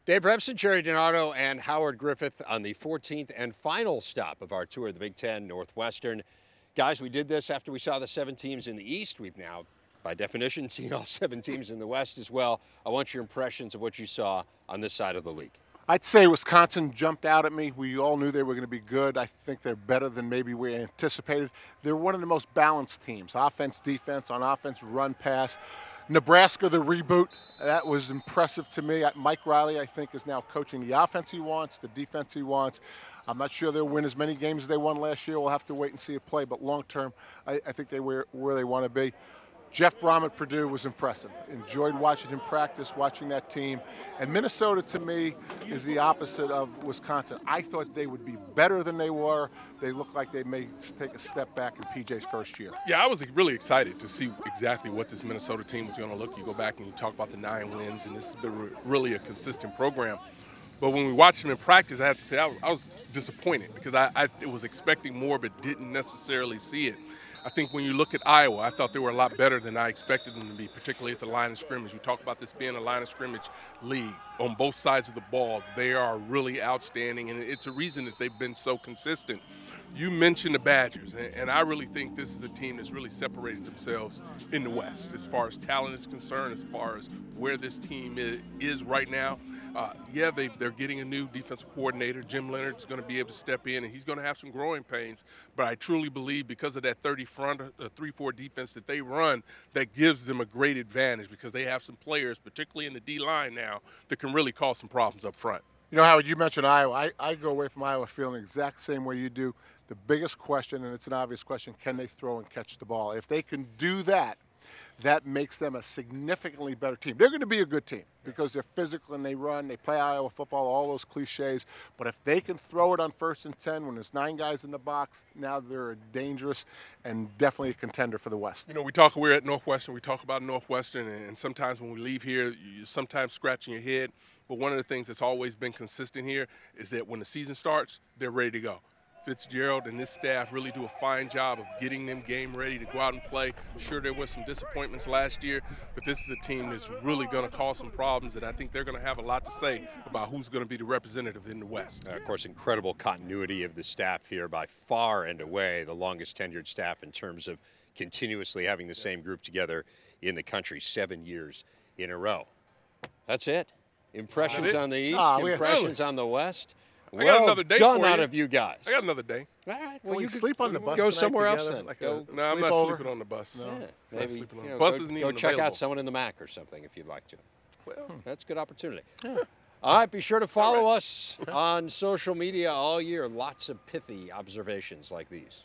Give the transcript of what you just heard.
Dave Revson, Gerry Donato, and Howard Griffith on the 14th and final stop of our tour of the Big Ten Northwestern. Guys, we did this after we saw the 7 teams in the East. We've now, by definition, seen all 7 teams in the West as well. I want your impressions of what you saw on this side of the league. I'd say Wisconsin jumped out at me. We all knew they were going to be good. I think they're better than maybe we anticipated. They're one of the most balanced teams. Offense, defense, on offense, run, pass. Nebraska, the reboot, that was impressive to me. Mike Riley, I think, is now coaching the offense he wants, the defense he wants. I'm not sure they'll win as many games as they won last year. We'll have to wait and see it play. But long term, I think they were where they want to be. Jeff Brom at Purdue was impressive. Enjoyed watching him practice, watching that team. And Minnesota, to me, is the opposite of Wisconsin. I thought they would be better than they were. They look like they may take a step back in PJ's first year. Yeah, I was really excited to see exactly what this Minnesota team was going to look. You go back and you talk about the 9 wins, and this has been really a consistent program. But when we watched them in practice, I have to say I was disappointed because I was expecting more but didn't necessarily see it. I think when you look at Iowa, I thought they were a lot better than I expected them to be, particularly at the line of scrimmage. We talk about this being a line of scrimmage league. On both sides of the ball, they are really outstanding, and it's a reason that they've been so consistent. You mentioned the Badgers, and I really think this is a team that's really separated themselves in the West as far as talent is concerned, as far as where this team is right now. Yeah, they're getting a new defensive coordinator. Jim Leonard's going to be able to step in, and he's going to have some growing pains. But I truly believe because of that 3-4 defense that they run, that gives them a great advantage because they have some players, particularly in the D-line now, that can really cause some problems up front. You know, Howard, you mentioned Iowa. I go away from Iowa feeling the exact same way you do. The biggest question, and it's an obvious question, can they throw and catch the ball? If they can do that, that makes them a significantly better team. They're going to be a good team because they're physical and they run, they play Iowa football, all those cliches. But if they can throw it on 1st and 10 when there's 9 guys in the box, now they're dangerous and definitely a contender for the West. You know, we're at Northwestern, we talk about Northwestern, and sometimes when we leave here, you're sometimes scratching your head. But one of the things that's always been consistent here is that when the season starts, they're ready to go. Fitzgerald and this staff really do a fine job of getting them game ready to go out and play. Sure, there was some disappointments last year, but this is a team that's really going to cause some problems, and I think they're going to have a lot to say about who's going to be the representative in the West. Of course, incredible continuity of the staff here, by far and away the longest tenured staff in terms of continuously having the same group together in the country 7 years in a row. That's it. Impressions on the East, impressions on the West. I got another day done for out you. of you guys. I got another day. All right. Well, you sleep on the bus. Go somewhere else then. No, I'm not sleeping on the bus. No. Yeah, Maybe bus isn't even go check available. out someone in the MAC or something if you'd like to. Well, that's a good opportunity. Yeah. All right, be sure to follow us on social media all year. Lots of pithy observations like these.